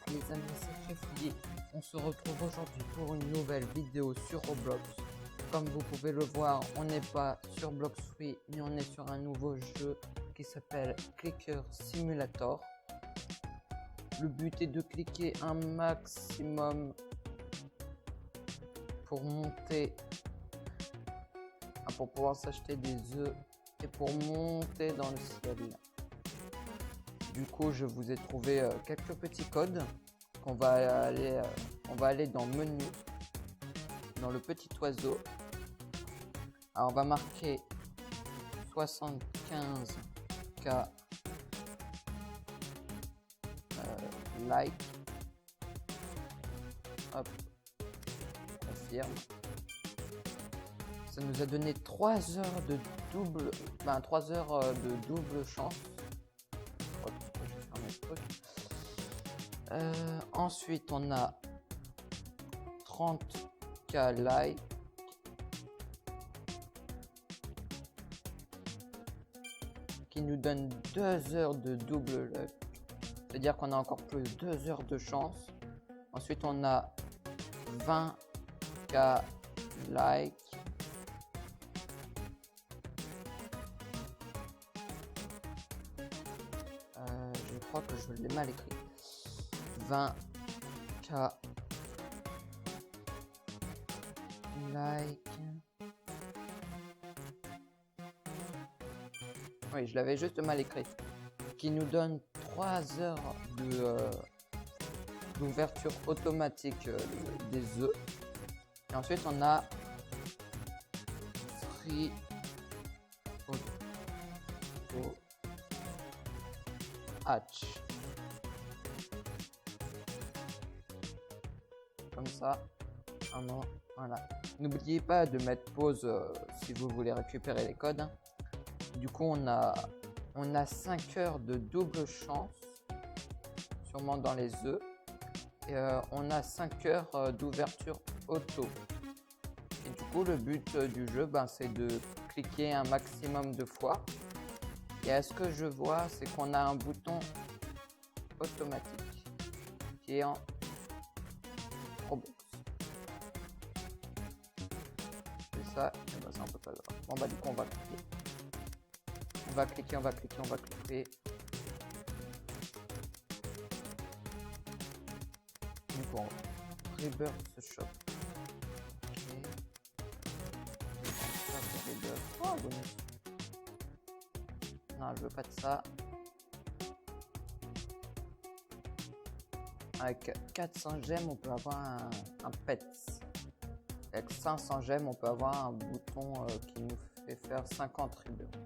Les amis, c'est Jeffrey. On se retrouve aujourd'hui pour une nouvelle vidéo sur Roblox. Comme vous pouvez le voir, on n'est pas sur Blox Fruits, mais on est sur un nouveau jeu qui s'appelle Clicker Simulator. Le but est de cliquer un maximum pour monter, pour pouvoir s'acheter des œufs et pour monter dans le ciel. Du coup, je vous ai trouvé quelques petits codes qu'on va aller dans menu, dans le petit oiseau. Alors, on va marquer 75K like. Hop, confirme. Ça nous a donné 3 heures de double, 3 heures de double chance. Ensuite, on a 30K like. Qui nous donne 2 heures de double luck. C'est-à-dire qu'on a encore plus 2 heures de chance. Ensuite, on a 20K like. Je crois que je l'ai mal écrit. 20K like. Oui, je l'avais juste mal écrit. Qui nous donne 3 heures d'ouverture automatique des œufs. Et ensuite, on a free auto hatch. Comme ça. Voilà. N'oubliez pas de mettre pause si vous voulez récupérer les codes. Du coup, on a 5 heures de double chance, sûrement dans les œufs. Et on a 5 heures d'ouverture auto. Et du coup, le but du jeu, c'est de cliquer un maximum de fois. Et à ce que je vois, c'est qu'on a un bouton automatique qui est en Roblox. C'est ça, c'est un peu pas grave. Bon, du coup, on va cliquer. On va cliquer. Du coup, Rebirth Shop. Okay. Oh, bonus. Non, je veux pas de ça. Avec 400 gemmes, on peut avoir un pet. Avec 500 gemmes, on peut avoir un bouton qui nous fait faire 50 rebirths.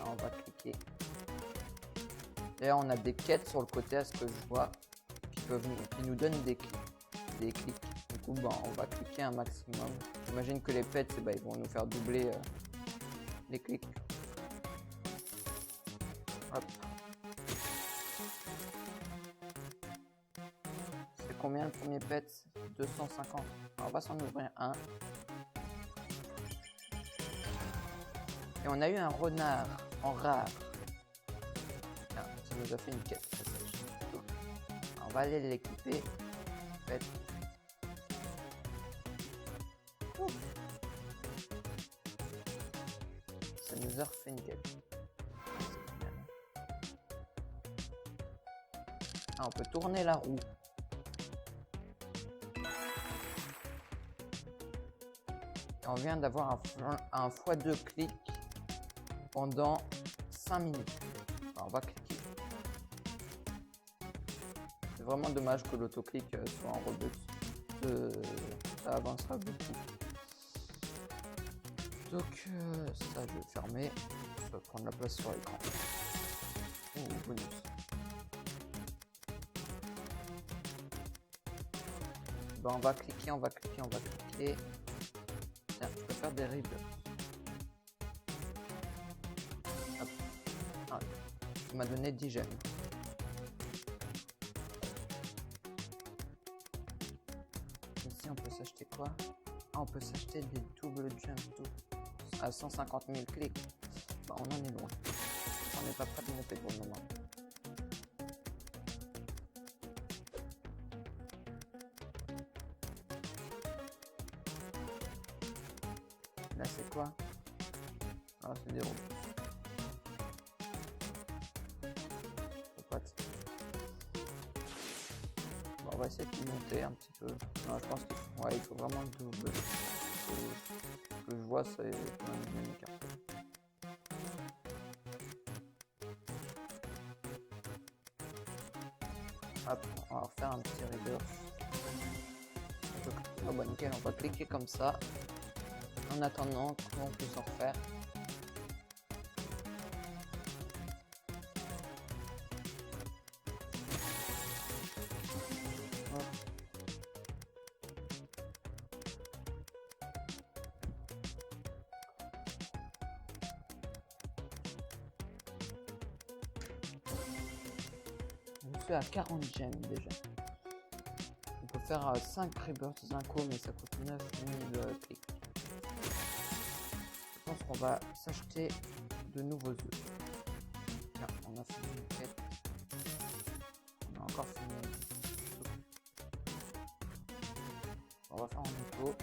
On va cliquer. D'ailleurs, on a des quêtes sur le côté à ce que je vois qui nous donnent des clics. Du coup, on va cliquer un maximum. J'imagine que les pets, ils vont nous faire doubler les clics. Hop. C'est combien le premier pet? 250. Alors, on va s'en ouvrir un. Et on a eu un renard en rare. Ça nous a fait une quête. On va aller l'équiper. Ça nous a refait une quête. On peut tourner la roue. Et on vient d'avoir un x2 clic pendant 5 minutes. Alors, on va cliquer. C'est vraiment dommage que l'autoclic soit en Robux. Ça avancera beaucoup. Donc ça, je vais fermer. Ça va prendre la place sur l'écran. Oh, bonus. On va cliquer. Tiens, je peux faire des rebirths. Ah, ça m'a donné 10 gemmes. Ici, on peut s'acheter quoi? On peut s'acheter des double jump à 150 000 clics. On en est loin. On n'est pas prêt de monter pour le moment. Là, c'est quoi? Ah, c'est des robots. Bon, on va essayer de monter un petit peu. Non, je pense qu'il ouais, il faut vraiment le double. Ce que je vois, c'est quand même dynamique. Hop, on va refaire un petit reverse. Ah bah nickel, on va cliquer comme ça. En attendant qu'on puisse en refaire. Je suis à 40 gemmes déjà. On peut faire 5 rebirths d'un coup, mais ça coûte 9000 clics. Je pense qu'on va s'acheter de nouveaux œufs. Tiens, on a fini une quête. On a encore fini. On va faire en auto.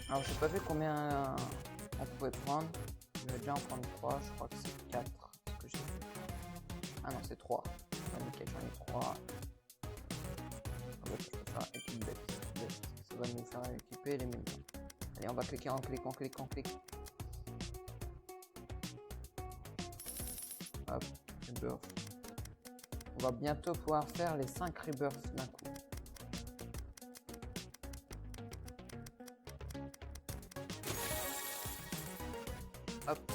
Alors j'ai pas vu combien on pouvait prendre. Je vais déjà en prendre 3, je crois que c'est 4 ce que j'ai fait. Ah non, c'est 3. Ah, nickel, j'en ai 3. Je peux faire équipe bête. Ça va nous faire équiper les millions. Allez, on va cliquer, on clique, on clique, on clique. Hop, rebirth. On va bientôt pouvoir faire les 5 rebirths d'un coup. Hop.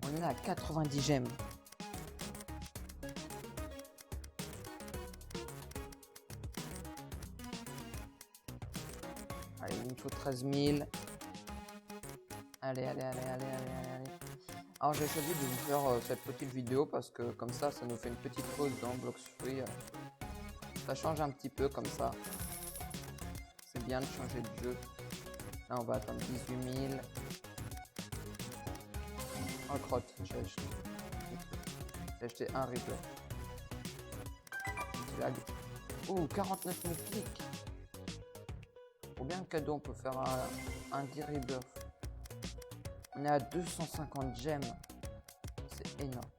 On est à 90 gemmes. Allez, il me faut 13 000. Allez. Alors j'ai choisi de vous faire cette petite vidéo parce que comme ça nous fait une petite pause dans Blox Fruits. Ça change un petit peu comme ça. C'est bien de changer de jeu. Là on va attendre 18 000. Oh crotte, j'ai acheté un Reaper. Ouh, 49 000 clics. Pour bien le cadeau, on peut faire un 10 Rebirth. On est à 250 gemmes. C'est énorme.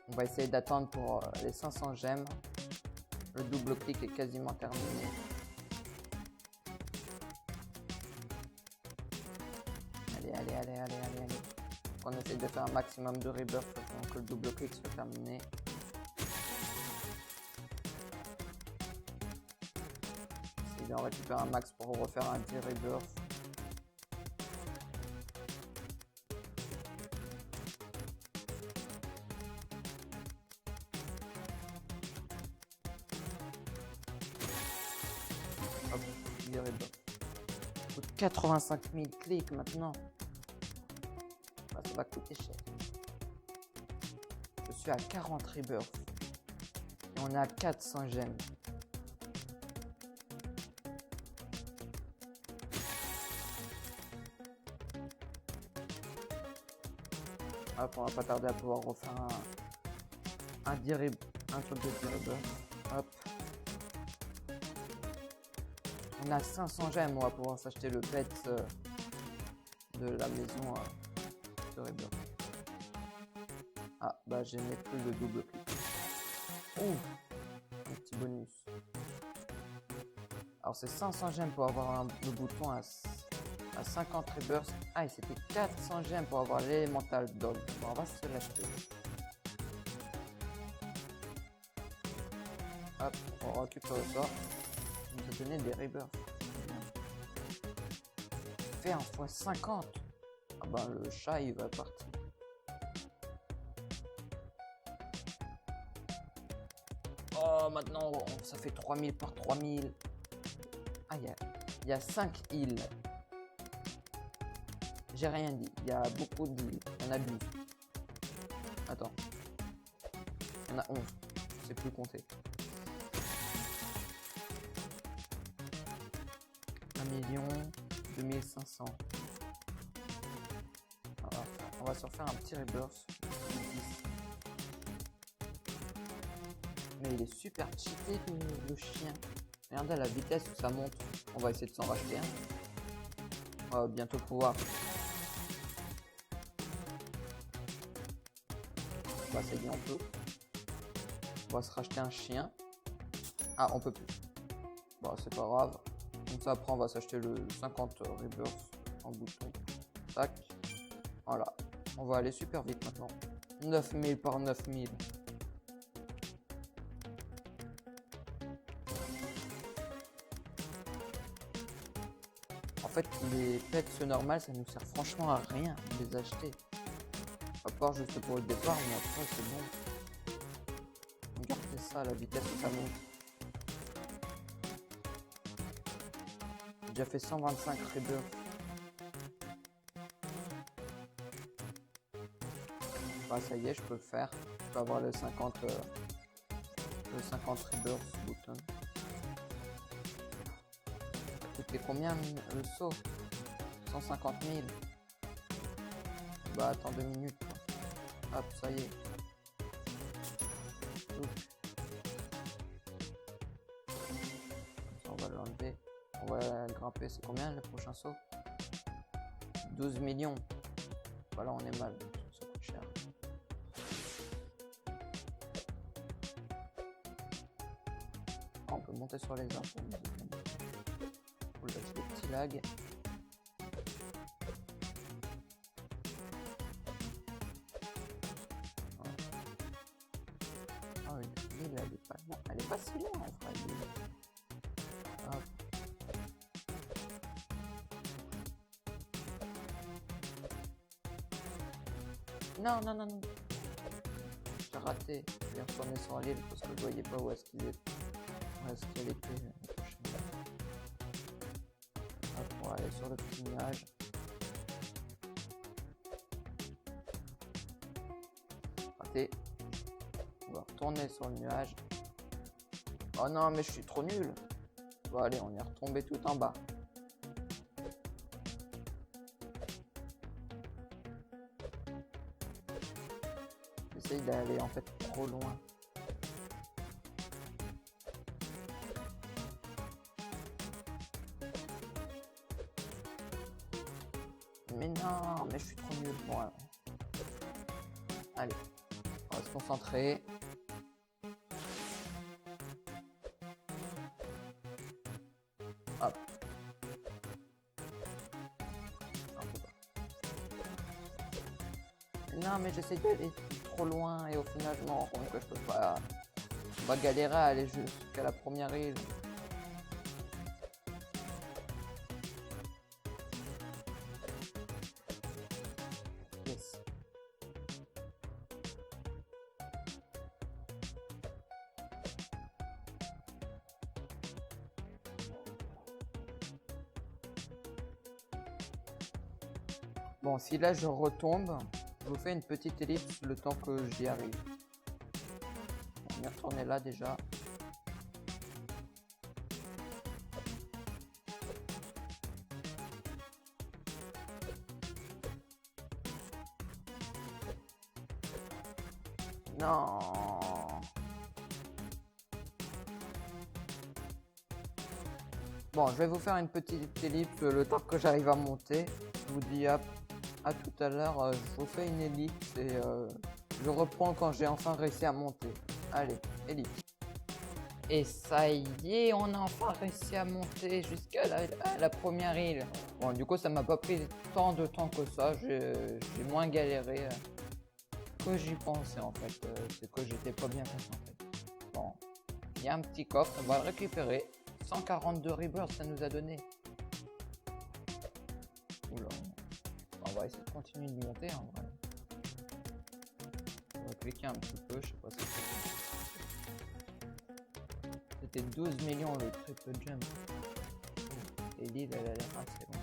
On va essayer d'attendre pour les 500 gemmes. Le double clic est quasiment terminé. Allez. On essaie de faire un maximum de rebirth avant que le double clic soit terminé. Essayer d'en récupérer un max pour refaire un 10 rebirth. Hop, 10 rebirth. 85 000 clics maintenant. Ça va coûter cher. Je suis à 40 rebirths. Et on est à 400 gemmes. Hop, on va pas tarder à pouvoir refaire un truc de 10 rebirths. Hop. On a 500 gemmes, on va pouvoir s'acheter le pet de la maison de rebirth. Ah, bah je n'ai plus le double clic. Ouh, un petit bonus. Alors c'est 500 gemmes pour avoir le bouton à 50 rebirths. Ah, et c'était 400 gemmes pour avoir l'élémental dog. Bon, on va se l'acheter. Hop, on récupère ça. On nous a donné des rebirths. Fait un fois 50. Ah ben le chat il va partir. Oh maintenant ça fait 3000 par 3000. Ah il y a 5 îles. J'ai rien dit, il y a beaucoup d'îles. Il y en a 12. Attends. Il y en a 11. Je sais plus compter. 1 million 2500. On va se refaire un petit rebirth. Mais il est super cheaté le chien. Regardez la vitesse où ça monte. On va essayer de s'en racheter un. On va bientôt pouvoir. Bah ça y est, on peut. On va se racheter un chien. Ah, on peut plus. Bon, c'est pas grave. Comme ça, après, on va s'acheter le 50 rebirth en bouton. Tac. Voilà. On va aller super vite maintenant. 9000 par 9000. En fait, les pets normales, ça nous sert franchement à rien de les acheter. À part juste pour le départ, mais après, c'est bon. Regardez ça, la vitesse où ça monte. J'ai déjà fait 125 rebirth. Bah, ça y est, je peux le faire. Je peux avoir le 50 rebirth button. Ça coûtait combien le saut? 150 000. Bah attends 2 minutes. Hop, ça y est. On va l'enlever. On va grimper. C'est combien le prochain saut? 12 millions. Voilà, on est mal. Ça coûte cher. On peut monter sur les arbres. Pour le petit lag. Ah oui, l'île elle est pas si loin en vrai. Hop. Non, non, non, non. J'ai raté. Je vais retourner sur l'île parce que je voyais pas où est-ce qu'il était. Où est-ce qu'elle était. Hop, on va aller sur le petit nuage. Raté. On va retourner sur le nuage. Oh non, mais je suis trop nul. Bon, allez, on est retombé tout en bas. J'essaye d'aller en fait trop loin. Mais non, mais je suis trop nul. Bon, alors. Allez, on va se concentrer. Hop. Non, mais j'essaie d'aller trop loin et au final je me rends compte que je peux pas. On va galérer à aller jusqu'à la première île. Yes. Bon, si là je retombe, je vous fais une petite ellipse le temps que j'y arrive. On est retourné là déjà. Non. Bon, je vais vous faire une petite ellipse le temps que j'arrive à monter. Je vous dis à tout à l'heure. Je vous fais une ellipse et je reprends quand j'ai enfin réussi à monter. Allez, ellipse. Et ça y est, on a enfin réussi à monter jusqu'à la première île. Bon, du coup, ça m'a pas pris tant de temps que ça. J'ai moins galéré que j'y pensais en fait. C'est que j'étais pas bien concentré. Bon, il y a un petit coffre, on va le récupérer. 142 rebirths, ça nous a donné. Oula. On va essayer de continuer de monter en vrai. On va cliquer un petit peu, je sais pas si c'était 12 millions le triple jump. Et l'île elle a l'air assez loin.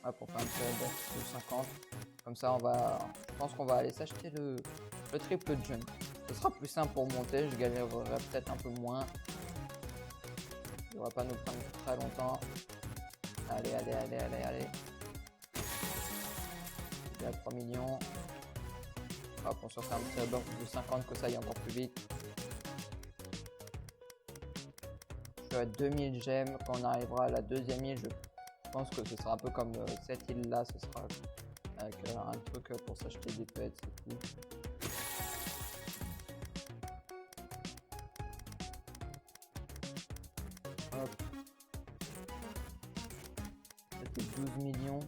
Hop, on fait un petit rebirth de 50. Comme ça, je pense qu'on va aller s'acheter le triple jump. Ce sera plus simple pour monter, je galérerai peut-être un peu moins. Il ne va pas nous prendre très longtemps. Allez, allez, allez, allez, allez. Il y a 3 millions. Hop, on se refait un petit abord de 50 que ça aille encore plus vite. Je suis à 2000 gemmes. Quand on arrivera à la deuxième île, je pense que ce sera un peu comme cette île là. Ce sera avec un truc pour s'acheter des pets et tout. Hop. C'était 12 millions.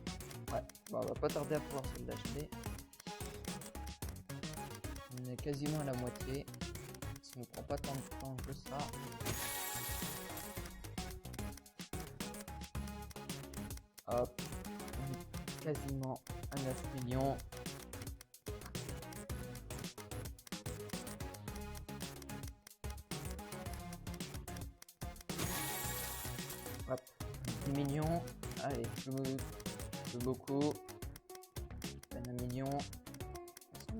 Ouais, bon, on va pas tarder à pouvoir se l'acheter. On est quasiment à la moitié. Ça ne prend pas tant de temps que ça. Hop, on est quasiment à 9 millions. Hop, 10 millions. Allez, plus beaucoup. 1 million.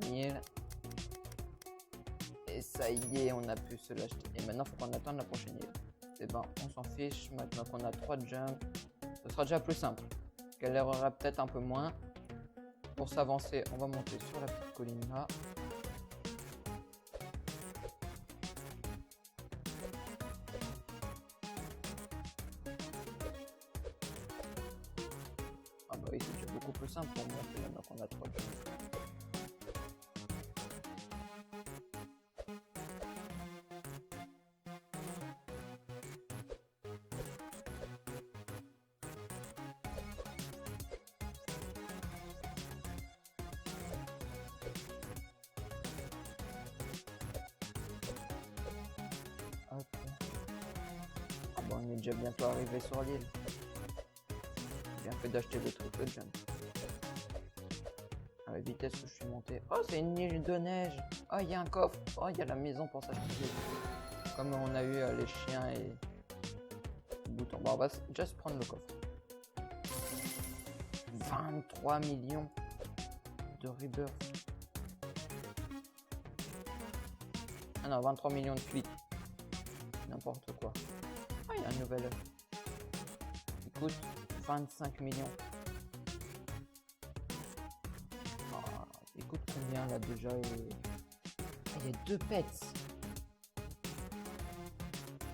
100 000. Et ça y est, on a pu se l'acheter. Et maintenant, il faut qu'on attende la prochaine île. Et ben, on s'en fiche. Maintenant qu'on a 3 jumps, ce sera déjà plus simple. Galérera peut-être un peu moins. Pour s'avancer, on va monter sur la petite colline là. Ah bah oui, c'est déjà beaucoup plus simple pour monter maintenant qu'on a 3 jumps. Ah bah on est déjà bientôt arrivé sur l'île. J'ai bien fait d'acheter le triple jump. À la vitesse que je suis monté. Oh, c'est une île de neige. Oh, il y a un coffre. Oh, il y a la maison pour s'acheter des trucs. Comme on a eu les chiens et les boutons. Bon, on va déjà se prendre le coffre. 23 millions de rebirth. Ah non, 23 millions de clics. N'importe quoi. Ah, il y a un nouvel œuf. Il coûte 25 millions. Oh, il coûte combien là déjà? Il y a 2 pets.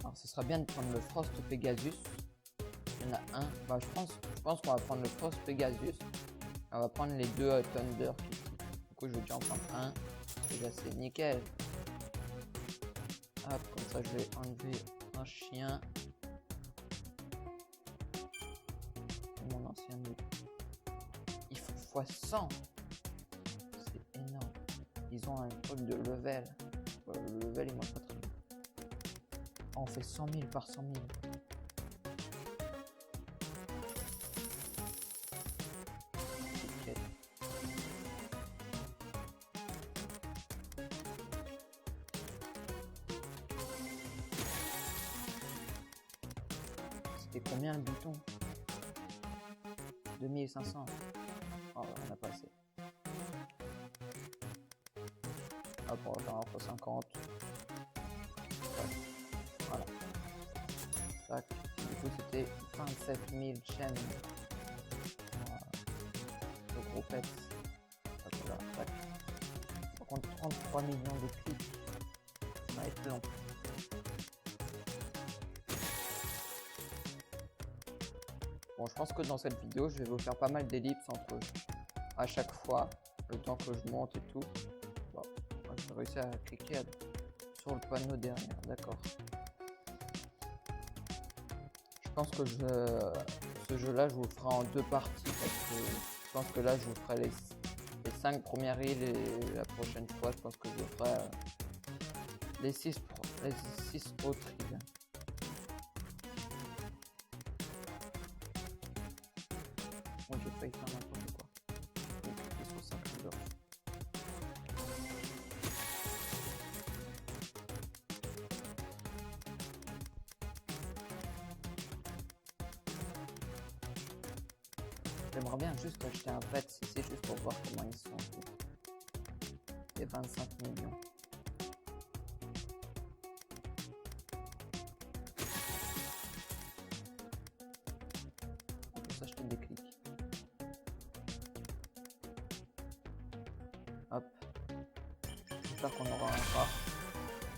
Alors ce sera bien de prendre le Frost Pegasus. Il y en a un. Bah, je pense qu'on va prendre le Frost Pegasus. On va prendre les 2 Thunder. Du coup je vais déjà en prendre un. Déjà c'est nickel. Hop, comme ça je vais enlever un chien. Mon ancien loot. Il faut x100. C'est énorme. Ils ont un truc de level. Le level il marche pas très bien. Oh, on fait 100 000 par 100 000. Okay. C'était combien le bouton? 2500. Oh, on a pas assez. Hop, on va faire un fois 50. Voilà. Tac. Du coup, c'était 27 000 gemmes. Voilà. Le gros pet. Voilà. Tac. Par contre, 33 millions de clics. Ça va être long. Bon, je pense que dans cette vidéo, je vais vous faire pas mal d'ellipses entre à chaque fois, le temps que je monte et tout. Bon, je vais réussir à cliquer sur le panneau derrière, d'accord. Je pense que ce jeu-là, je vous le ferai en 2 parties, parce que je pense que là, je vous ferai les 5 premières îles et la prochaine fois, je pense que je vous ferai les 6 autres îles. J'ai failli faire n'importe quoi. Donc, il faut 5 $. J'aimerais bien juste acheter un pet si c'est juste pour voir comment ils sont. Et 25 millions. On peut s'acheter des clics. Hop. J'espère qu'on aura un rare.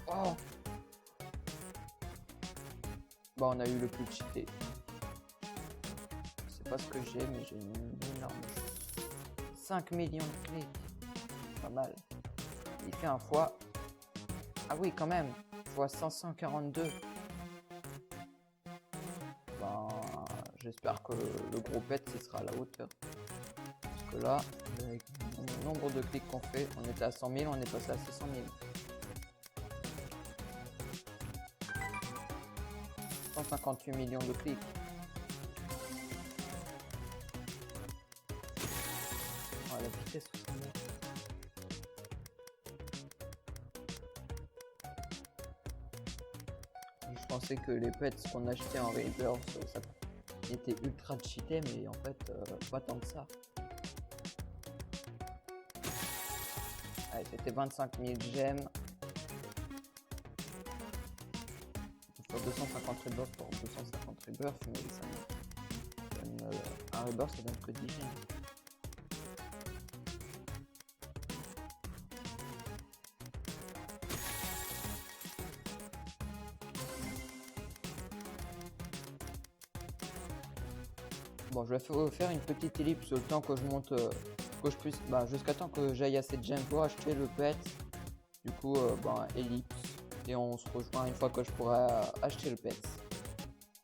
Oh! Bon, on a eu le plus cheaté. Je sais pas ce que j'ai, mais j'ai une énorme chose. 5 millions de clics. Pas mal. Il fait un fois. Ah oui, quand même. Fois 542. Ben, j'espère que le gros pet, ce sera à la hauteur. Parce que là, avec le nombre de clics qu'on fait, on était à 100 000, on est passé à 600 000. 158 millions de clics. Oh, la vitesse où ça monte. Je pensais que les pets qu'on achetait en Raiders, ça était ultra cheaté, mais en fait, pas tant que ça. Allez, c'était 25 000 gemmes. Sur 250 rebirths pour 250 rebirths, mais ça donne, un rebirth, ça donne que 10 gemmes. Bon, je vais faire une petite ellipse le temps que je monte, que je puisse, jusqu'à temps que j'aille assez de gemmes pour acheter le pet. Du coup, ellipse. Et on se rejoint une fois que je pourrai acheter le pet.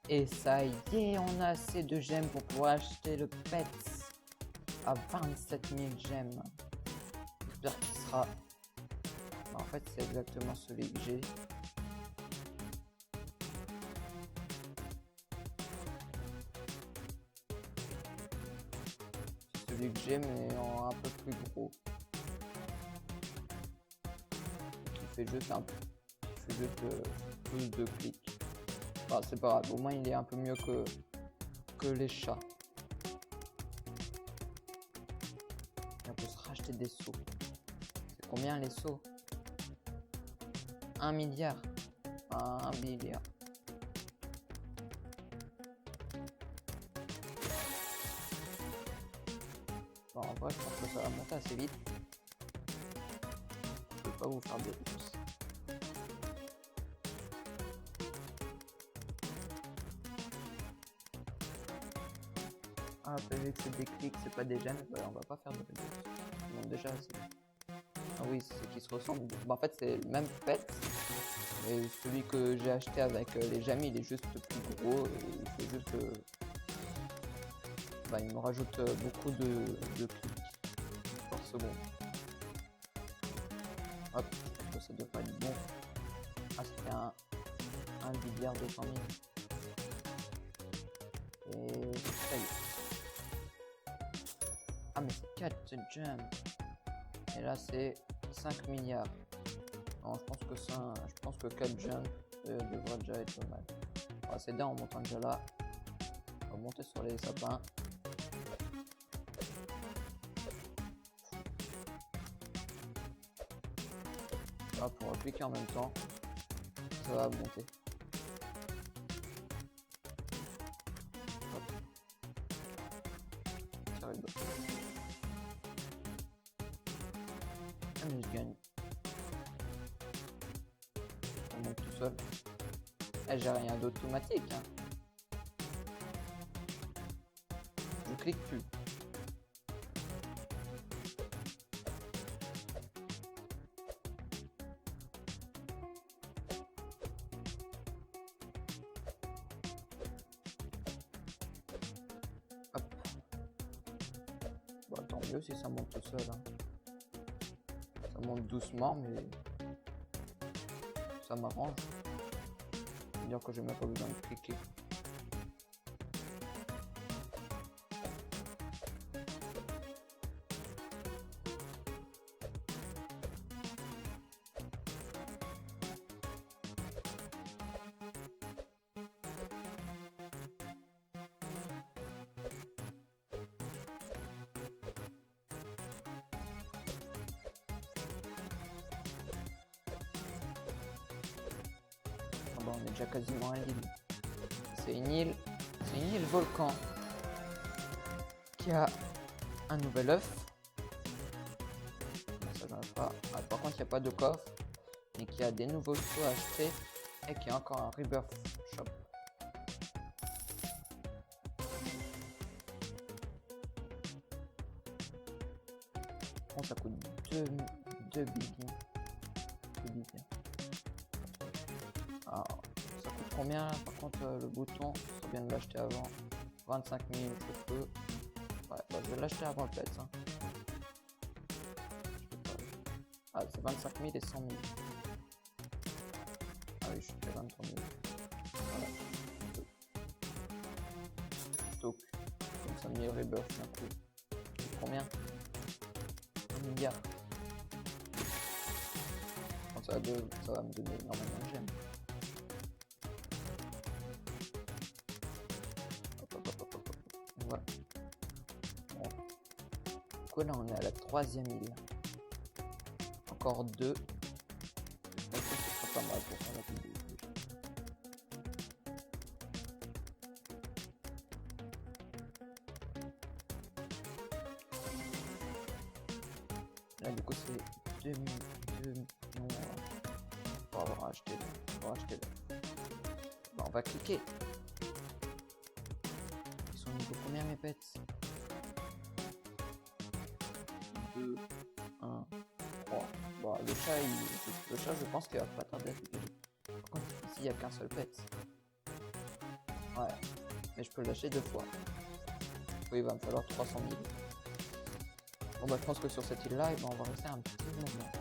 Et ça y est, on a assez de gemmes pour pouvoir acheter le pet à 27 000 gemmes. J'espère qu'il sera... En fait, c'est exactement celui que j'ai. Celui que j'ai, mais en un peu plus gros. Il fait juste plus de clics. Enfin, c'est pas grave, au moins il est un peu mieux que les chats. Et on peut se racheter des seaux. C'est combien les seaux? 1 milliard. 1 milliard. Bon, en vrai, je pense que ça va monter assez vite. Je peux pas vous faire de plus. Ah, vu que c'est des clics, c'est pas des gemmes, on va pas faire de plus. Bon, déjà, ah oui, c'est qui se ressemble. En fait, c'est le même pet. Et celui que j'ai acheté avec les gemmes, il est juste plus gros. Et il fait juste il me rajoute beaucoup de clics par seconde. Hop, ça devrait être bon. Ah, c'était un milliard 200 000. Et ça y est. Ah, mais c'est 4 gemmes. Et là, c'est 5 milliards. Non, je pense que 4 gemmes devrait déjà être pas mal. C'est bien en montant déjà là. On va monter sur les sapins. Là, pour cliquer en même temps, ça va monter. Hop. Ah, mais je gagne. On monte tout seul. J'ai rien d'automatique. Hein. Je clique plus. Hop. Bon, tant mieux si ça monte tout seul. Hein. Ça monte doucement, mais ça m'arrange. C'est-à-dire que je n'ai même pas besoin de cliquer. Ah bah, on est déjà quasiment à l'île. C'est une île volcan qui a un nouvel œuf. Ça va pas. Ah, par contre, il n'y a pas de coffre, mais qui a des nouveaux sauts à acheter et qui a encore un rebirth shop. Bon, ça coûte 2 billions. Alors, ça coûte combien là? Par contre, le bouton, ça vient de l'acheter avant. 25 000, je peux. Ouais, bah, je vais l'acheter avant le pet. Hein. Ah, c'est 25 000 et 100 000. Ah oui, je suis à 23 000. Voilà. Donc, comme ça, 1000 rebirth d'un coup. C'est combien? 1 milliard. Quand ça va me donner énormément de gemmes. Voilà. Bon. Du coup, là, on est à la 3e île. Encore 2. Je pense que ce sera pas mal pour faire la vidéo. Là, du coup, c'est 2 millions pour avoir acheté le. Bon, on va cliquer. Ils sont niveau combien mes pets? 2, 1, 3. Bon, le chat, je pense qu'il va pas tarder à cliquer. Par contre, ici, il n'y a qu'un seul pet. Ouais, mais je peux lâcher 2 fois. Oui, il va me falloir 300 000. Bon, bah, je pense que sur cette île-là, on va rester un petit moment.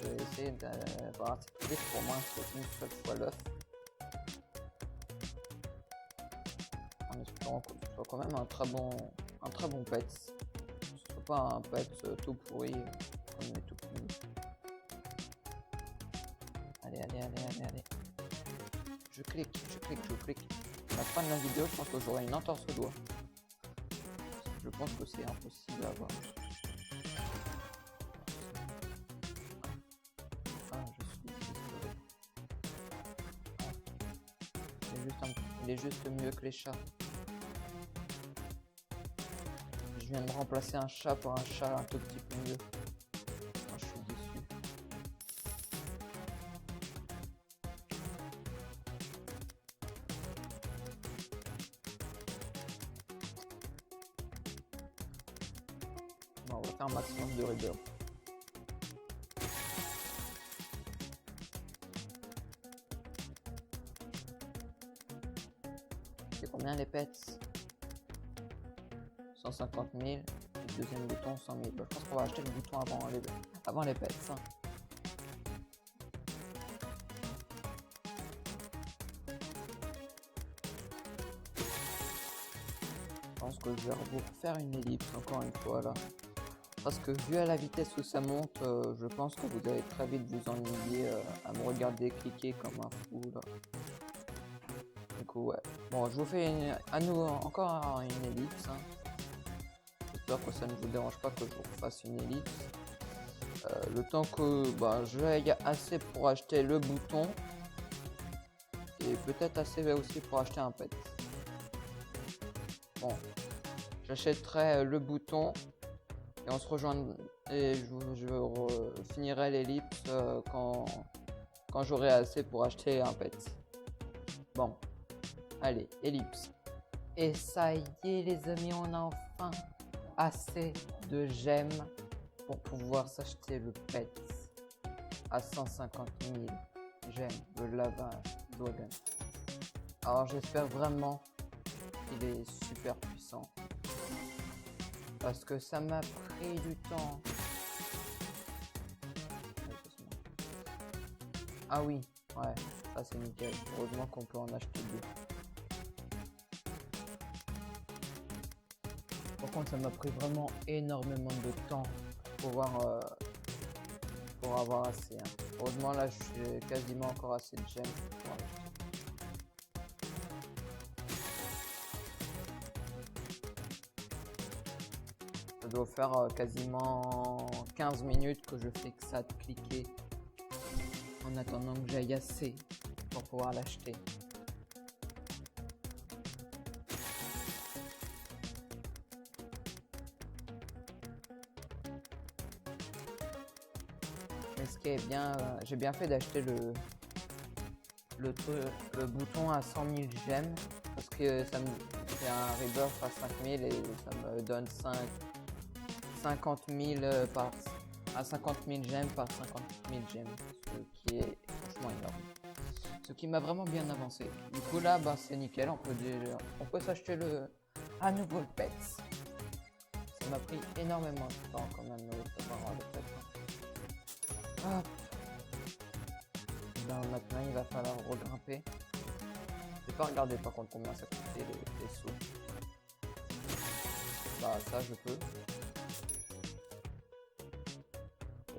Je vais essayer d'avoir cette idée pour moi, c'est une seule fois l'œuf. En espérant que ce soit quand même un très bon pet. Que ce soit pas un pet tout pourri comme il est tout pourri. Allez. Je clique. À la fin de la vidéo, je pense que j'aurai une entorse au doigt. Je pense que c'est impossible à avoir. Il est juste mieux que les chats. Je viens de remplacer un chat par un chat un tout petit peu mieux. Moi, je suis déçu. Bon, on va faire un maximum de rebirth. C'est combien les pets? 150 000. Le deuxième bouton 100 000. Bah, je pense qu'on va acheter le bouton avant les pets. Hein. Je pense que je vais vous refaire une ellipse encore une fois là. Parce que vu à la vitesse où ça monte, je pense que vous allez très vite vous ennuyer à me regarder cliquer comme un fou là. Du coup ouais. Bon, je vous fais à nouveau encore une ellipse. Hein. J'espère que ça ne vous dérange pas que je vous fasse une ellipse. Le temps que j'aille assez pour acheter le bouton. Et peut-être assez aussi pour acheter un pet. Bon. J'achèterai le bouton. Et on se rejoint. Et je finirai l'ellipse quand j'aurai assez pour acheter un pet. Bon. Allez, ellipse. Et ça y est les amis, on a enfin assez de gemmes pour pouvoir s'acheter le pet à 150 000 gemmes de lavage Dragon. Alors j'espère vraiment qu'il est super puissant. Parce que ça m'a pris du temps. Ah oui, ouais, ça c'est nickel. Heureusement qu'on peut en acheter 2. Par contre, ça m'a pris vraiment énormément de temps pour avoir assez. Hein. Heureusement, là, j'ai quasiment encore assez de gemmes. Ça doit faire quasiment 15 minutes que je fais que ça de cliquer en attendant que j'aille assez pour pouvoir l'acheter. Mais ce qui est bien, j'ai bien fait d'acheter le bouton à 100 000 gemmes parce que ça me fait un rebirth à 5000 et ça me donne 50 000 à 50 000 gemmes par 50 000 gemmes, ce qui est franchement énorme. Ce qui m'a vraiment bien avancé. Du coup là, c'est nickel, on peut s'acheter un nouveau pet. Ça m'a pris énormément de temps quand même d'avoir le pet. Hop. Maintenant il va falloir regrimper. Je vais pas regarder par contre combien ça coûtait les sauts. Ça je peux.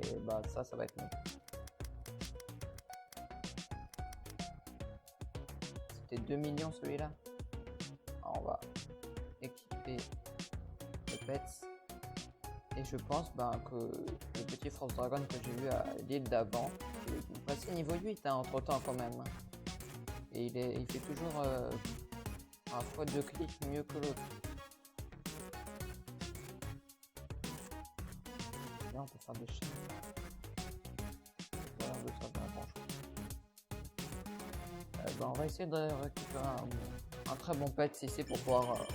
Et ça va être mieux. C'était 2 millions celui-là. On va équiper le pets. Et je pense que le petit Frost Dragon que j'ai vu à l'île d'avant, il est passé niveau 8 entre temps quand même. Et il fait toujours un fois 2 clics mieux que l'autre. Là on peut faire des chaînes. Voilà, on veut faire bien grand chose. On va essayer de récupérer un très bon pet ici pour pouvoir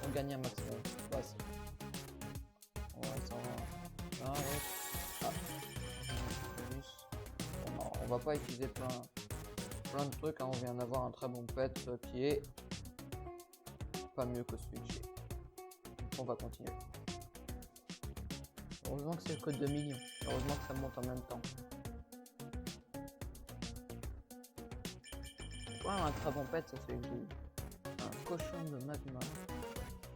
regagner un maximum. On va pas utiliser plein de trucs, on vient d'avoir un très bon pet qui est pas mieux que celui que j'ai. On va continuer. Heureusement que c'est que 2 millions, heureusement que ça monte en même temps. Un très bon pet, ça fait que j'ai un cochon de magma.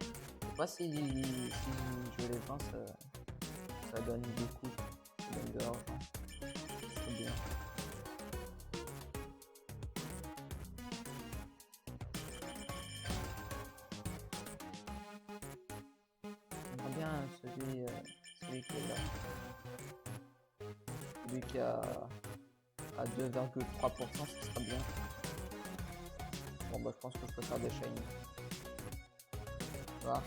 Je sais pas si je les vends, ça donne beaucoup, ça donne de l'argent. C'est bien. J'aimerais bien celui qui est là. Celui qui a à 2,3%, ce sera bien. Bon je pense que je peux faire des shiny. Voilà.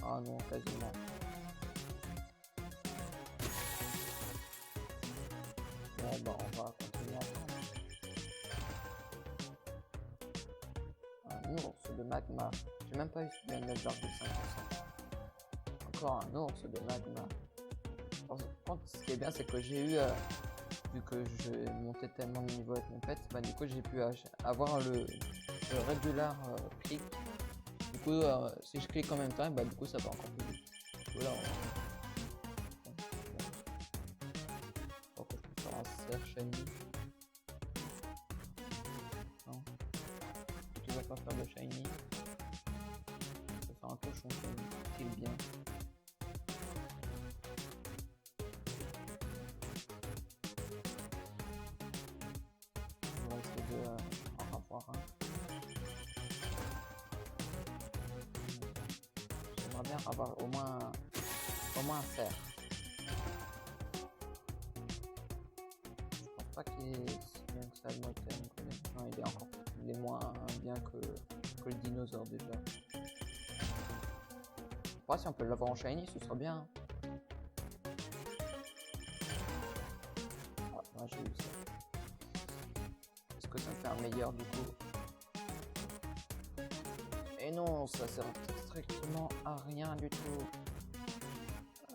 Ah non, quasiment. Bon on va continuer à prendre. Un ours de magma. J'ai même pas eu celui de 9,5%. Encore un ours de magma. Par contre, ce qui est bien, c'est que j'ai eu, vu que je montais tellement de niveau avec mon pet, du coup j'ai pu avoir le regular click. Du coup, si je clique en même temps, du coup ça va encore plus vite. Là, je peux faire un cerf shiny. Non, tu vas pas faire de shiny. Je peux faire un cochon shiny, qui est bien. On va essayer de en avoir un. J'aimerais bien avoir au moins un cerf. Je pense pas qu'il est si bien que ça le motem. Non, il est moins bien que le dinosaure déjà. Après, si on peut l'avoir en shiny, ce sera bien. Ah, moi j'ai eu ça. Est-ce que ça me fait un meilleur du coup? Et non, ça sert strictement à rien du tout.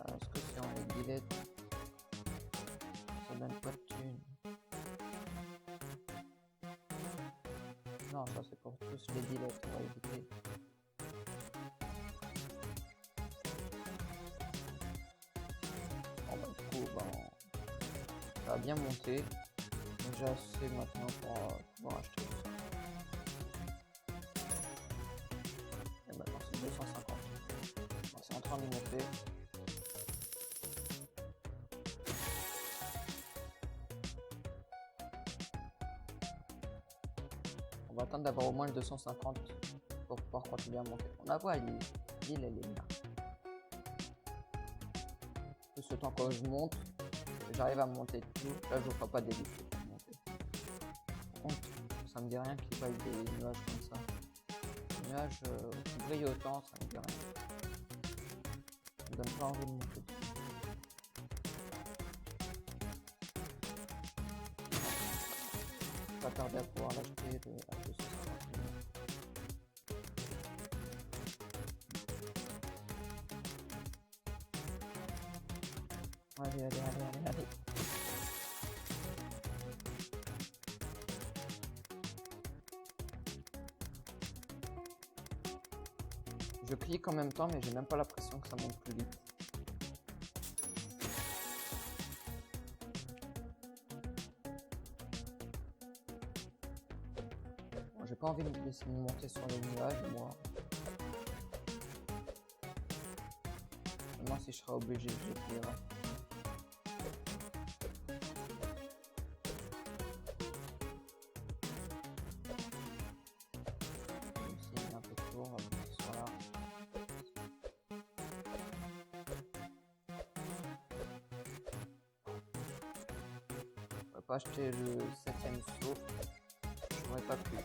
Est-ce que si on les dilette, ça donne pas de thunes? Non, ça c'est pour tous les dilettes, on va éviter. Bon du coup, ça va bien monter. J'ai assez maintenant pour pouvoir acheter tout ça. Et maintenant c'est 250. C'est en train de monter. On va attendre d'avoir au moins le 250 pour pouvoir continuer à monter. On la voit, l'île, elle est bien. Tout ce temps que je monte, j'arrive à monter tout. Là, je ne ferai pas des listes pour monter. Par contre, ça me dit rien qu'il y ait des nuages comme ça. Les nuages qui brillent autant, ça me dit rien. Ça me donne pas envie de monter dessus. Pas tarder à pouvoir l'acheter à 250 000. Allez, allez, allez, allez, allez. Je clique en même temps, mais j'ai même pas l'impression que ça monte plus vite. Bon, j'ai pas envie de laisser monter sur les nuages, moi. Moi, si je serais obligé, je cliquerai. Pas acheter le 7ème saut, j'aurais pas pu.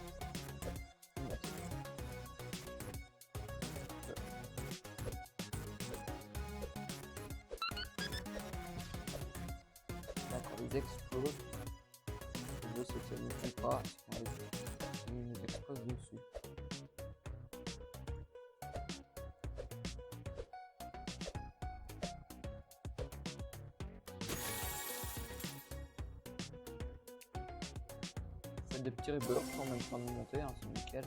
D'accord, ils explosent. Le jeu c'est que ça ne tue pas, ils nous explosent dessus. Des petits rebirths en même temps de monter, hein, c'est nickel.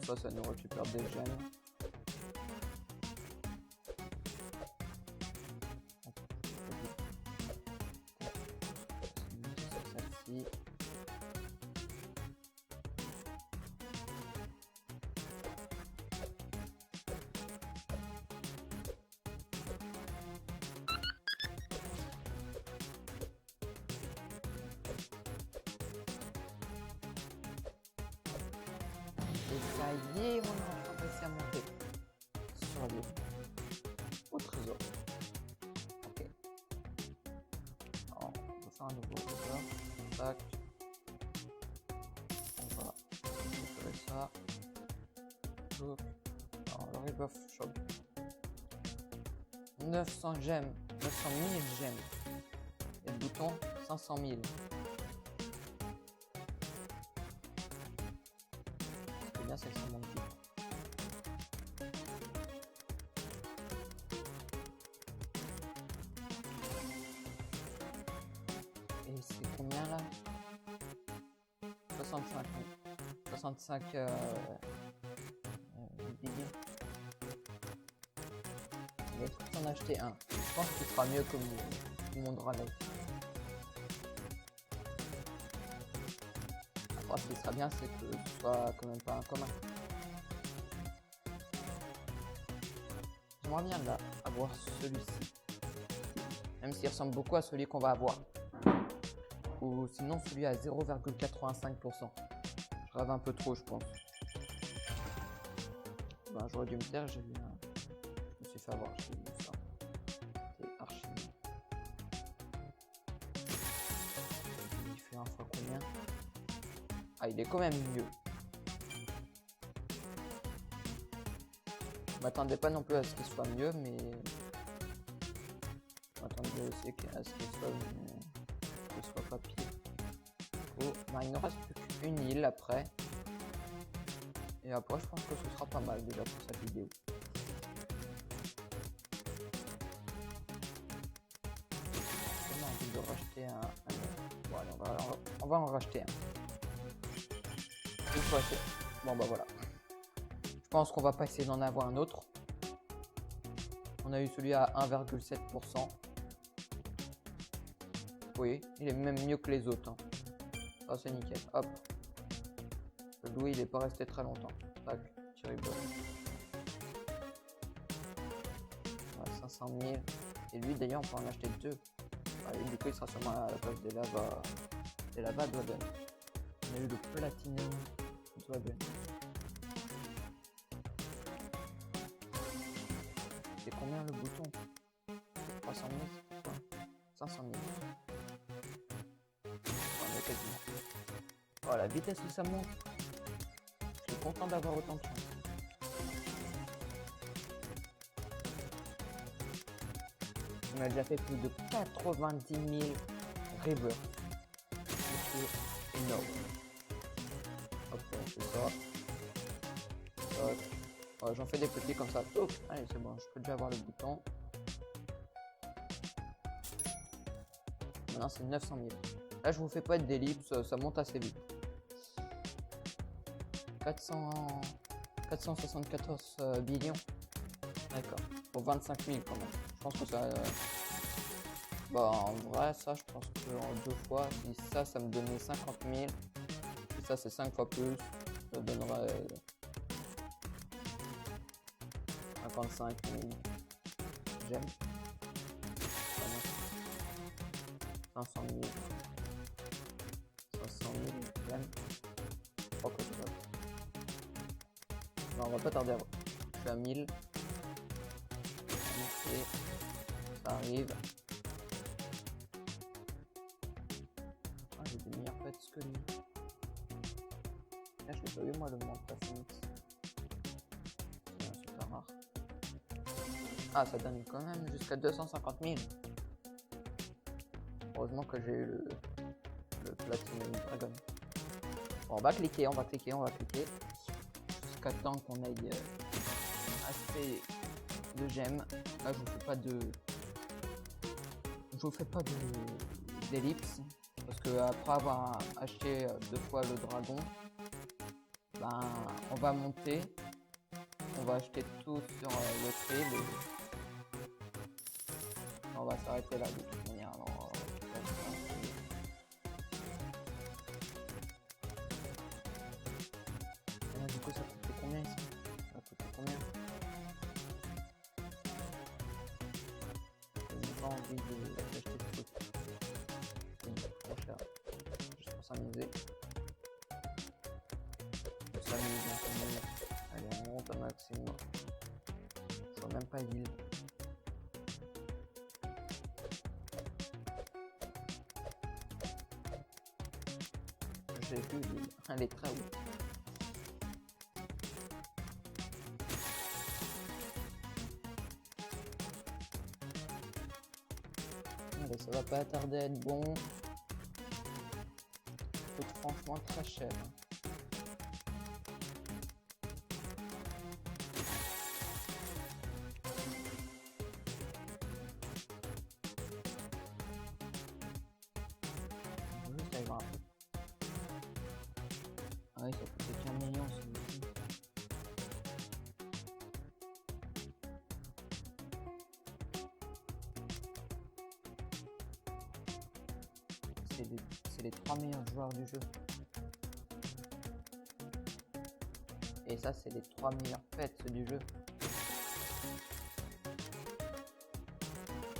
Comme ça nous récupère des gemmes. Celle-ci. Et ça y est, on a réussi à monter sur l'île. Au trésor. Ok. Alors, on va faire un nouveau trésor. Tac. On va récupérer ça. Donc, alors, le rebuff shop. 900 gemmes. 900 000 gemmes. Et le bouton, 500 000. Bien, c'est que ça monte vite. Et c'est combien là? 65 000. 65 billets. Il va peut-être en acheter un. Je pense qu'il sera mieux que mon Dralek. Après, ce qui sera bien, c'est que ce soit quand même pas un commun. J'aimerais bien là avoir celui-ci. Même s'il ressemble beaucoup à celui qu'on va avoir. Ou sinon celui à 0,85%. Je rêve un peu trop, je pense. Ben, j'aurais dû me taire, j'ai vu un... Je me suis fait avoir, j'ai vu ça. C'est archi. Il fait un fois combien? Ah, il est quand même mieux. Je m'attendais pas non plus à ce qu'il soit mieux, mais... Je m'attendais aussi à ce qu'il soit pas pire. Oh, ben, il ne reste plus qu'une île après. Et après, je pense que ce sera pas mal déjà pour cette vidéo. J'ai envie de racheter un... Bon, allez, on va en racheter un. Une fois c'est... Bon bah voilà. Je pense qu'on va pas essayer d'en avoir un autre. On a eu celui à 1,7%. Oui, il est même mieux que les autres. Hein. Ça c'est nickel. Hop. Le Louis il est pas resté très longtemps. Tac, petit ribbon. Ouais, 500 000. Et lui d'ailleurs on peut en acheter deux. Allez, du coup il sera sûrement à la place des lava. Dragon. On a eu le Platinum Dragon. combien le bouton? 300 000, c'est quoi? 500 000. On est quasiment. Oh, la vitesse où ça monte. Je suis content d'avoir autant de chance. On a déjà fait plus de 90 000 rivers. C'est énorme. Hop, on fait ça. Ouais, j'en fais des petits comme ça. Oh, allez, c'est bon, je peux déjà avoir le bouton. Maintenant, c'est 900 000. Là, je vous fais pas d'ellipse, ça monte assez vite. 474 billions. D'accord. Pour 25 000 quand même. Je pense que ça... Bah, en vrai, ça, je pense que en 2 fois, si ça me donnait 50 000. Et ça, c'est 5 fois plus. Ça donnerait 55 000 j'aime. 500 000. 500 000 j'aime. Oh, quoi, non, on va pas tarder à voir. Je suis à 1000. Et ça arrive. Ah, j'ai des meilleurs pets que lui. Là, je l'ai pas eu moi le monde Phoenix. C'est super rare. Ah, ça donne quand même jusqu'à 250 000. Heureusement que j'ai eu le Platinum Dragon. Bon, on va cliquer. Jusqu'à temps qu'on aille assez de gemmes. Là, je vous fais pas d'ellipse. Parce que après avoir acheté 2 fois le dragon, ben, on va monter. On va acheter tout sur l'autre île. On va s'arrêter là de toute manière. Alors, là, du coup, ça coûte combien ici? Ça coûte combien? J'ai pas envie d'acheter de trucs. C'est trop cher. Juste pour s'amuser. Allez, on monte au maximum. Je vois même pas l'île. J'ai vu l'île. Elle est très haute. Allez, ça va pas tarder à être bon. Ça coûte franchement très cher. Juste aller voir un peu. Ah oui, ça coûte 15 millions celui-ci. C'est les 3 meilleurs joueurs du jeu. Et ça, c'est les 3 meilleurs pets du jeu.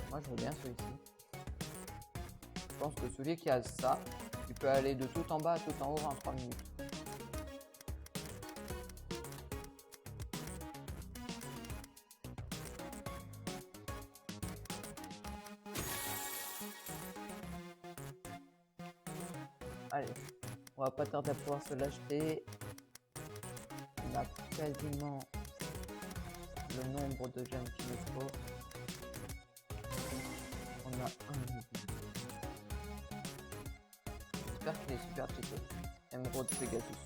Moi, je veux bien celui-ci. Je pense que celui qui a ça, il peut aller de tout en bas à tout en haut en 3 minutes. Allez, on va pas tarder à pouvoir se l'acheter. On a quasiment le nombre de gemmes qu'il nous faut. On a un million. J'espère qu'il est super cheaté. Emerald Pegasus.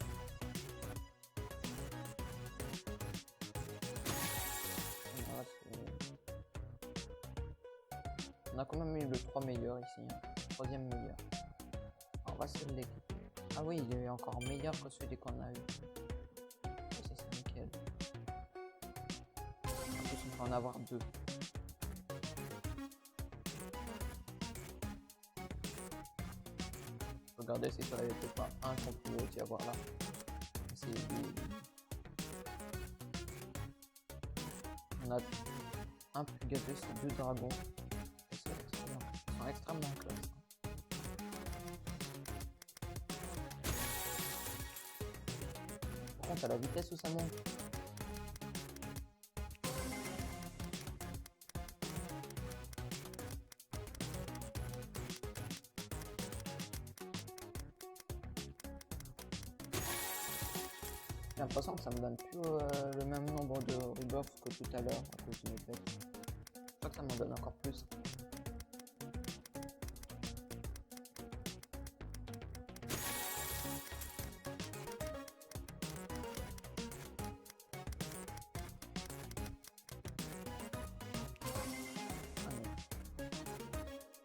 On a quand même eu le 3 meilleur ici. 3e meilleur. On va se l'équiper. Ah oui, il est encore meilleur que celui qu'on a eu. Ça c'est nickel. En plus on peut en avoir 2. Regardez si ça n'avait pas un qu'on pouvait aussi avoir là. On a un Pegasus et 2 dragons. Ils sont extrêmement classe. Par contre, à la vitesse où ça monte. l'impression que ça me donne plus le même nombre de rebirths que tout à l'heure à cause d'une effet. Je crois que ça m'en donne encore plus.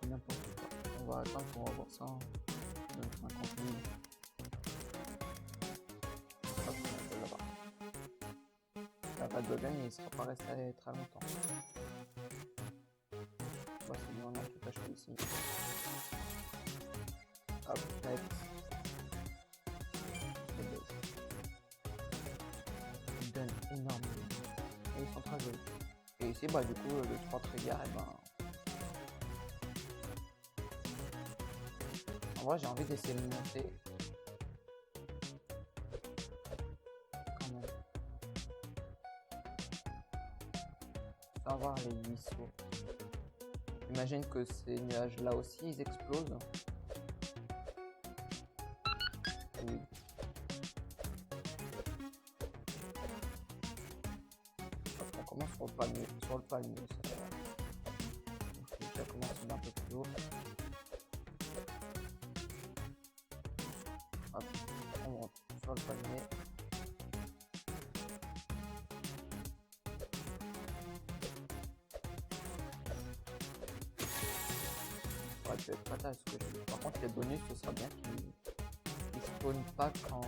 N'importe quoi. On va attendre pour avoir ça. 50 000. Hop, on va là-bas. La pas de Logan, il ne sera pas resté très longtemps. Bah, c'est bien, on a tout acheté ici. Hop, pet. Ils donnent énormément. Et ils sont très jolis. Et ici, bah, du coup, le 3 trigger, et ben. En vrai, j'ai envie d'essayer de monter. Quand même. Sans avoir les 8 sauts. J'imagine que ces nuages-là aussi, ils explosent. Oui. On commence sur le palmier. Sur le palmier, ça va. Donc, je vais déjà commencer d'un peu plus haut. Hop, on monte sur le palmier. Ça aurait pu être fatal ce que je dis. Par contre, les bonus, ce serait bien qu'ils spawnent pas quand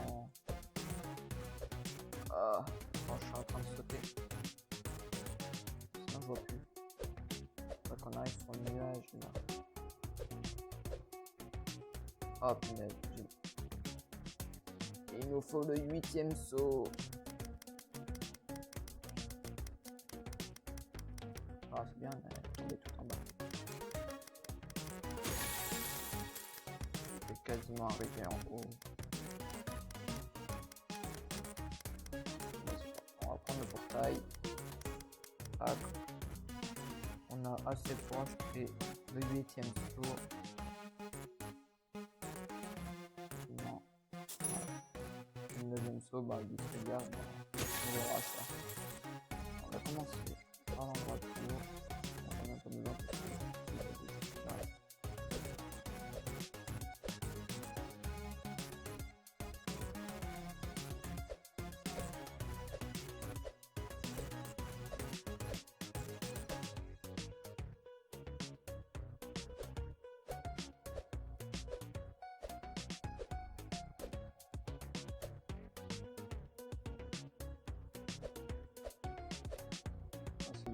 je suis en train de sauter. Sinon, je vois plus. Faut qu'on arrive sur le nuage là. Oh punaise, il nous faut le 8e saut. Ah, c'est bien, elle est tombée tout en bas. C'est quasiment arrivé en haut. On va prendre le portail. Tac. On a assez pour acheter le 8e saut. Sinon, le 9e saut, bah, il se regarde. On verra ça. On va commencer par l'endroit plus haut. On a un peu besoin de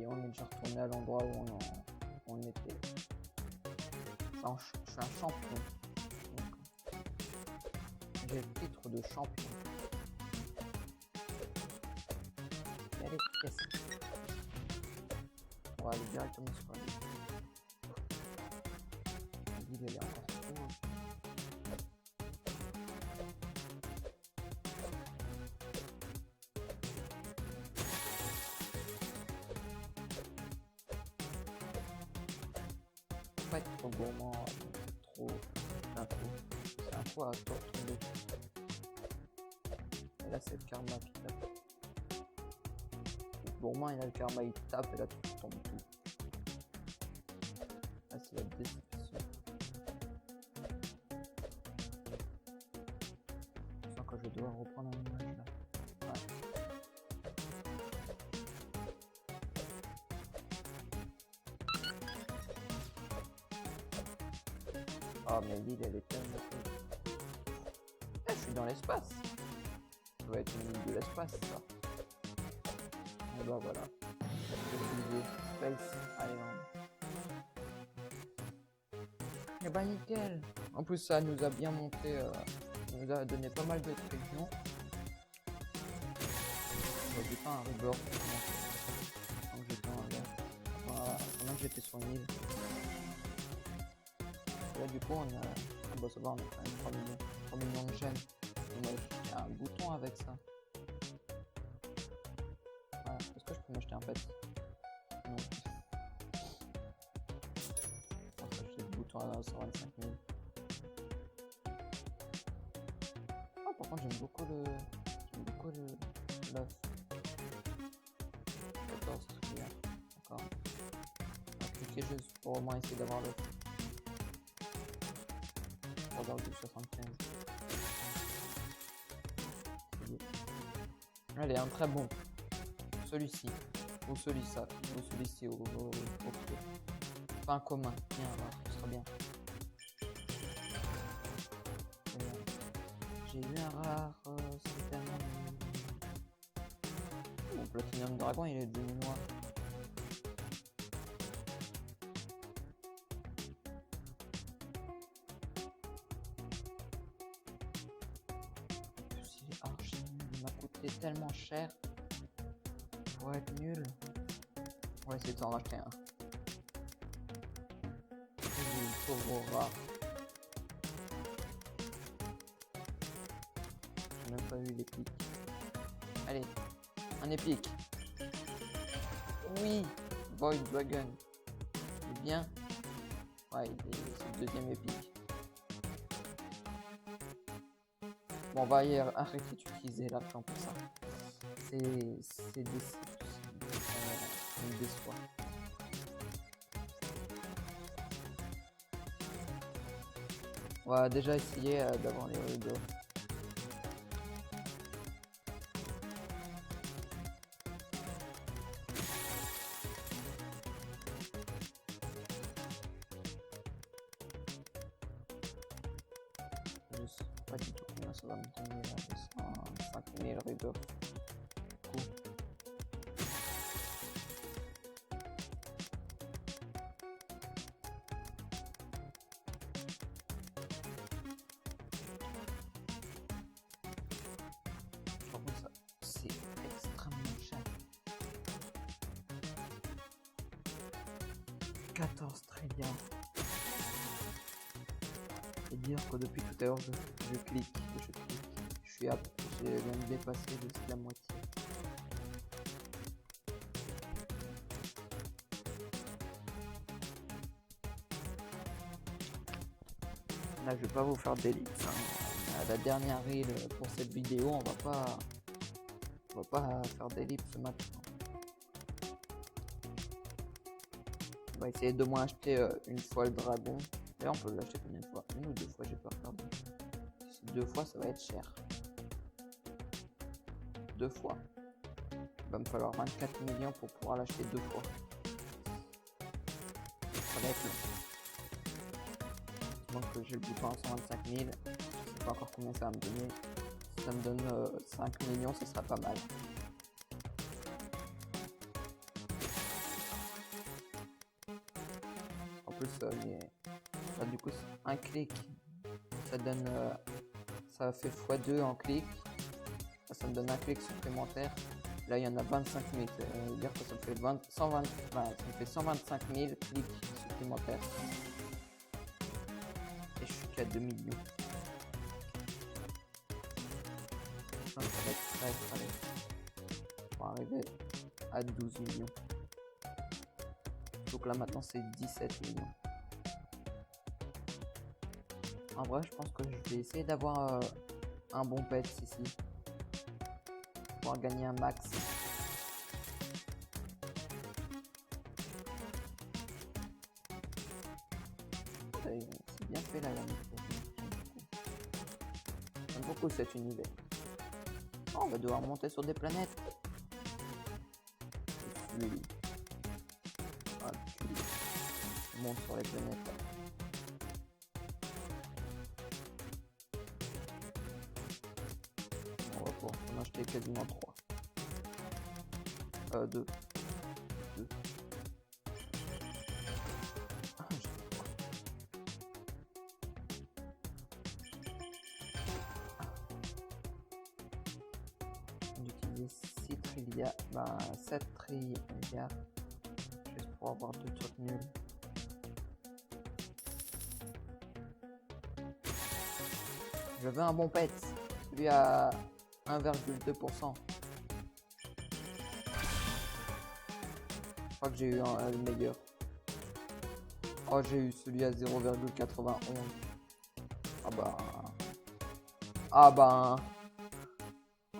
on est déjà retourné à l'endroit où on était. Je suis un champion. J'ai le titre de champion. Et allez, yes. On va aller directement sur la ville. La ville, elle est encore trop. Pas être trop gourmand, trop d'un coup. C'est un coup à tout retomber. Et là, c'est le karma qui tape. Le gourmand, il a le karma, il tape et là, tout tombe tout. Là, c'est la déception. Je sens que je dois reprendre un image là. Ouais. Oh, mais l'île, elle est tellement cool. Ah, je suis dans l'espace. Ça va être une île de l'espace, ça. Et bah voilà. Space Island. Et bah nickel. En plus, ça nous a bien monté. Ça nous a donné pas mal de régions. J'ai pas un rebirth. Pendant que j'étais en l'air. Voilà, pendant que j'étais sur une île. Et là, du coup, on a. Ah bah ça va, on a quand même 3 millions de chaînes. Il y a un bouton avec ça. Voilà. Est-ce que je peux m'acheter un pet? Non. Je pense que j'ai le bouton à 125 000. Ah, par contre, j'aime beaucoup quoi l'œuf? 14 trillions. D'accord. On va cliquer juste pour au moins essayer d'avoir l'œuf. 3,75. Allez, un très bon. Celui-ci. Ou celui-ci. Ou celui-ci. Ou pas un commun. Bien, alors, ce sera bien. J'ai eu un rare. C'est tellement. Mon Platinum Dragon, il est devenu noir. Il est archi nul. Il m'a coûté tellement cher. Pour être nul. On va essayer de s'en racheter un. Pauvre rare. J'ai même pas eu l'épique. Allez, un épique. Oui, Void Dragon. C'est bien. Ouais, c'est le deuxième épique. Bon, on va y arrêter d'utiliser l'argent pour ça. C'est me déçoit. On va déjà essayer d'avoir les rideaux. Je sais pas du tout combien ça va me donner là. 5000 rideaux. Cool. Par contre, ça, c'est extrêmement cher. 14 trillions. Et dire que depuis tout à l'heure, je clique. J'ai même dépassé de la moitié. Là, je vais pas vous faire d'élite. Hein. La dernière reel pour cette vidéo, on va pas faire d'ellipse maintenant. On va essayer de moins acheter une fois le dragon. D'ailleurs, on peut l'acheter combien de fois? Une ou deux fois, j'ai peur de perdre. Si c'est 2 fois, ça va être cher. 2 fois. Il va me falloir 24 millions pour pouvoir l'acheter 2 fois. Ça va être long. Donc j'ai le bouton à 125 000. Je sais pas encore combien ça va me donner. Si ça me donne 5 millions, ce sera pas mal. En plus, là, du coup, un clic, ça donne, ça fait x2 en clic. Ça me donne un clic supplémentaire. Là, il y en a 25 000. Ça veut dire que ça me fait 125 000 clics supplémentaires. Et je suis qu'à 2 millions. Ça va être très très. Pour arriver à 12 millions. Donc là, maintenant, c'est 17 millions. En vrai, je pense que je vais essayer d'avoir un bon pet ici. Pour gagner un max. C'est bien fait là, j'aime beaucoup cet univers. Oh, on va devoir monter sur des planètes. Lui. Ah, tu montes sur les planètes. On va pouvoir en acheter quasiment 3. 2. On utilise 6 trilliards, 7 trilliards, juste pour avoir 2 trucs nuls. Je veux un bon pet, celui à 1,2%. Je crois que j'ai eu le meilleur. Oh, j'ai eu celui à 0,91.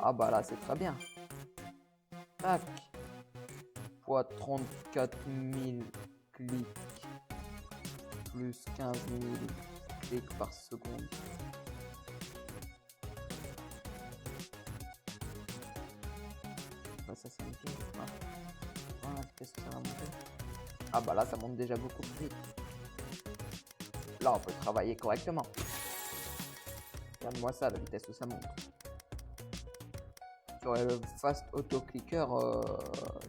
Ah bah là c'est très bien. Tac. Fois 34 000 clics plus 15 000 clics par seconde. Bah ça c'est nickel. Qu'est-ce que ça va monter? Ah bah là ça monte déjà beaucoup plus vite. Là on peut travailler correctement. Regarde-moi ça, la vitesse où ça monte. J'aurais le fast auto-clicker,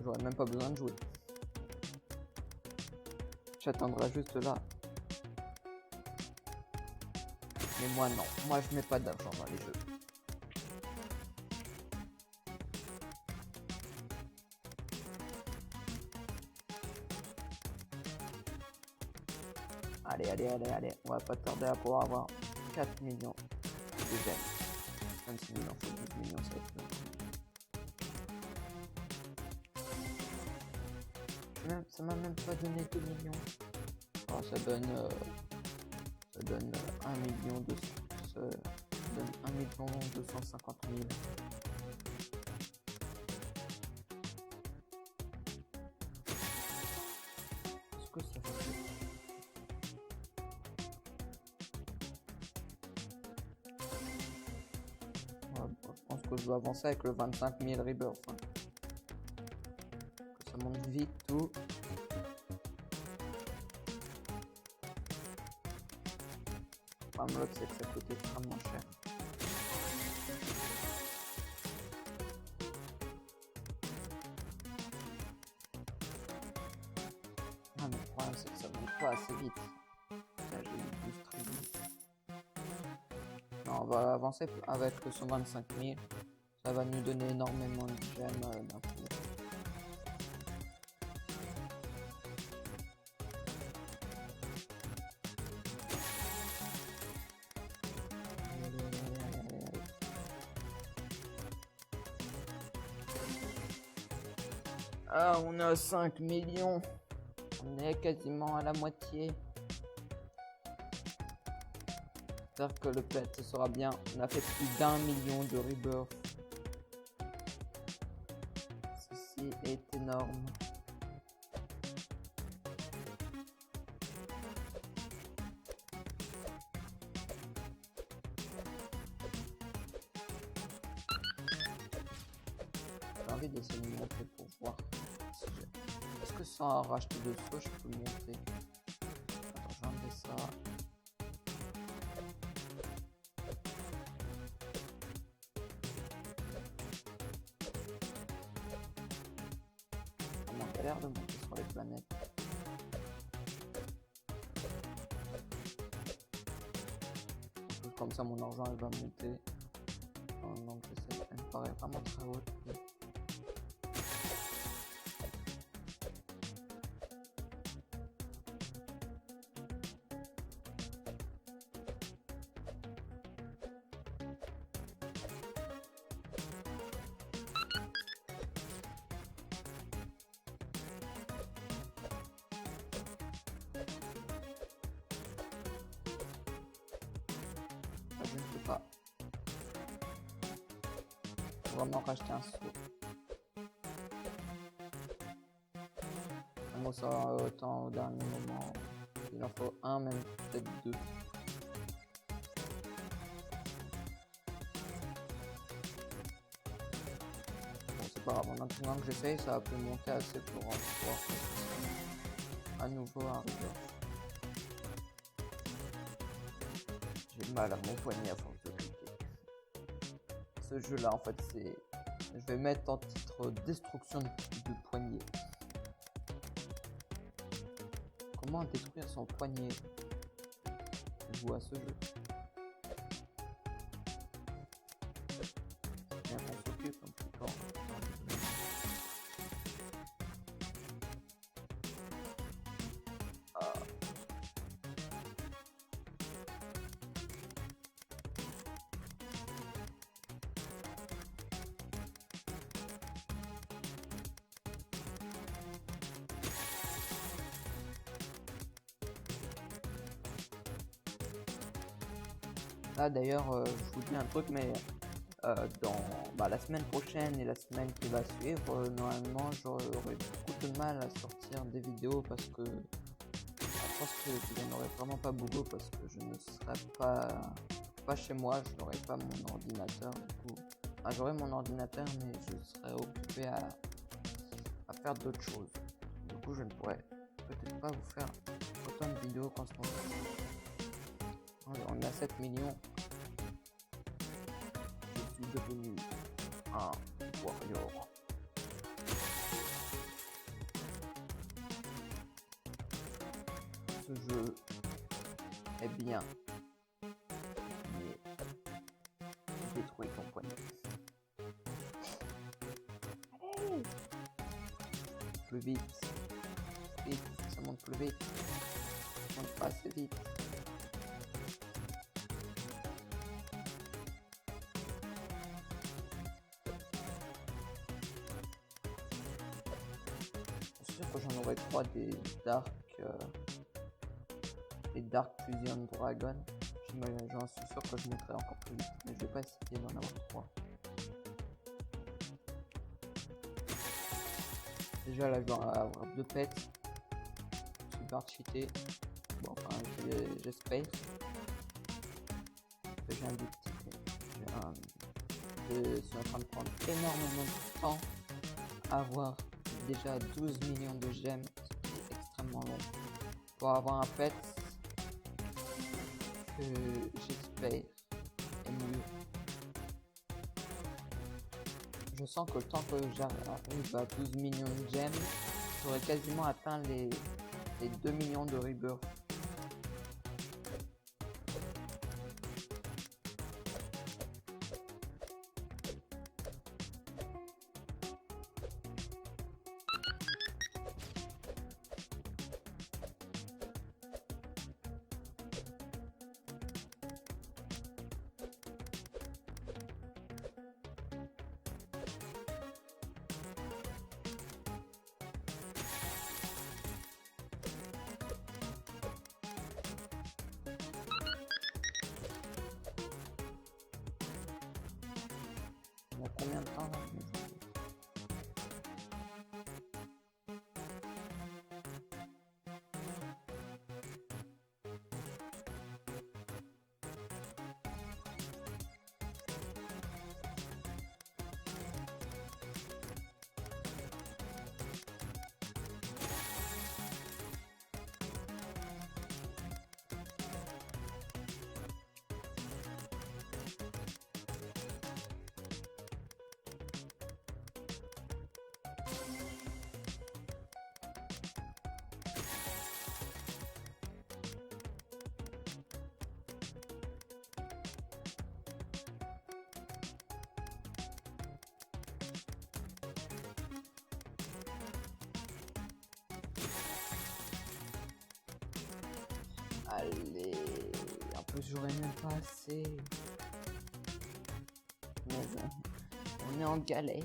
j'aurais même pas besoin de jouer. J'attendrai juste là. Mais moi non, moi je mets pas d'argent dans les jeux. Allez, on va pas tarder à pouvoir avoir 4 millions de gemmes. Même si il en faut 12 millions, ça va être bien. Ça m'a même pas donné 2 millions. Alors ça donne 1 million de... Ça donne 1 million 250 000. Est-ce que ça fait... Je pense que je dois avancer avec le 25 000 rebirth. Hein. Que ça monte vite tout. Le problème c'est que ça coûte extrêmement cher. Ah mais le problème c'est que ça monte pas assez vite. Là j'ai eu 12 très vite. Non, on va avancer avec le 125 000. Ça va nous donner énormément de gemmes d'un coup. Ah, on a 5 millions. On est quasiment à la moitié. J'espère que le pet sera bien. On a fait plus d'1 million de rebirth. Ceci est énorme. J'ai envie d'essayer de monter pour voir si j'ai... Est-ce que sans racheter de saut je peux monter? Attends, j'ai enlevé ça. On a l'air de monter sur les planètes. Comme ça mon argent elle va monter. Donc elle me paraît vraiment très haute. Je ne sais pas. Faut vraiment racheter un saut. Moi ça va autant au dernier moment. Il en faut un, même peut-être deux. Bon c'est pas grave, maintenant que j'essaye, ça va plus monter assez pour pouvoir à nouveau arriver. J'ai mal à mon poignet à force de cliquer. Ce jeu là en fait c'est... Je vais mettre en titre destruction de poignet. Comment détruire son poignet? Je joue à ce jeu. Bien qu'on s'occupe un petit peu. Là d'ailleurs, je vous dis un truc, mais dans la semaine prochaine et la semaine qui va suivre, normalement j'aurai beaucoup de mal à sortir des vidéos parce que je pense que je n'en aurai vraiment pas beaucoup parce que je ne serai pas chez moi, je n'aurai pas mon ordinateur du coup. Enfin, j'aurai mon ordinateur mais je serai occupé à faire d'autres choses. Du coup je ne pourrai peut-être pas vous faire autant de vidéos qu'en ce moment. On a 7 millions. Je suis devenu un warrior. Ce jeu est bien, mais détruit ton poignet. Allez, plus vite, ça monte plus vite, ça monte pas assez vite. Je suis sûr que j'en aurai 3 des Dark Fusion Dragon. J'en suis sûr que je mettrai encore plus vite, mais je vais pas essayer d'en avoir 3. Déjà là je dois avoir 2 pets. Super cheaté. Bon enfin j'espère. J'ai un doute. Je suis en train de prendre énormément de temps à avoir déjà 12 millions de gemmes, ce qui est extrêmement long. Pour avoir un pet que j'espère est mieux. Je sens que le temps que j'arrive à 12 millions de gemmes, j'aurais quasiment atteint les 2 millions de rebirth. Il y a combien de temps là? Allez, en plus j'aurais même pas assez. Mais bon, on est en galère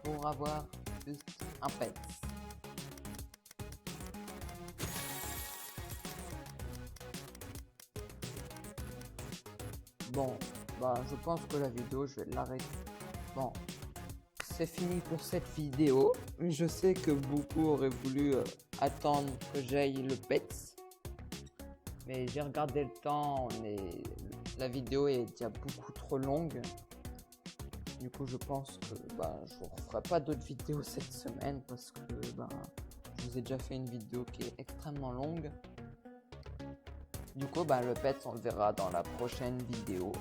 pour avoir juste un pet. Bon, je pense que la vidéo, je vais l'arrêter. Bon, c'est fini pour cette vidéo. Je sais que beaucoup auraient voulu attendre que j'aille le pet. Mais j'ai regardé le temps, la vidéo est déjà beaucoup trop longue. Du coup, je pense que je ne referai pas d'autres vidéos cette semaine parce que je vous ai déjà fait une vidéo qui est extrêmement longue. Du coup, le pet, on le verra dans la prochaine vidéo.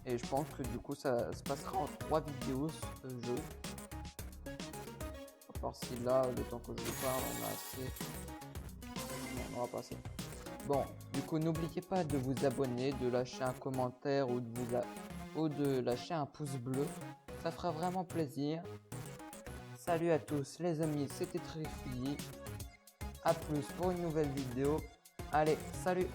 Et je pense que du coup, ça se passera en 3 vidéos ce jeu. À part si là, le temps que je vous parle, on a assez. Non, on n'aura pas assez. Bon, du coup, n'oubliez pas de vous abonner, de lâcher un commentaire ou de lâcher un pouce bleu. Ça fera vraiment plaisir. Salut à tous les amis, c'était Trifouillis. A plus pour une nouvelle vidéo. Allez, salut!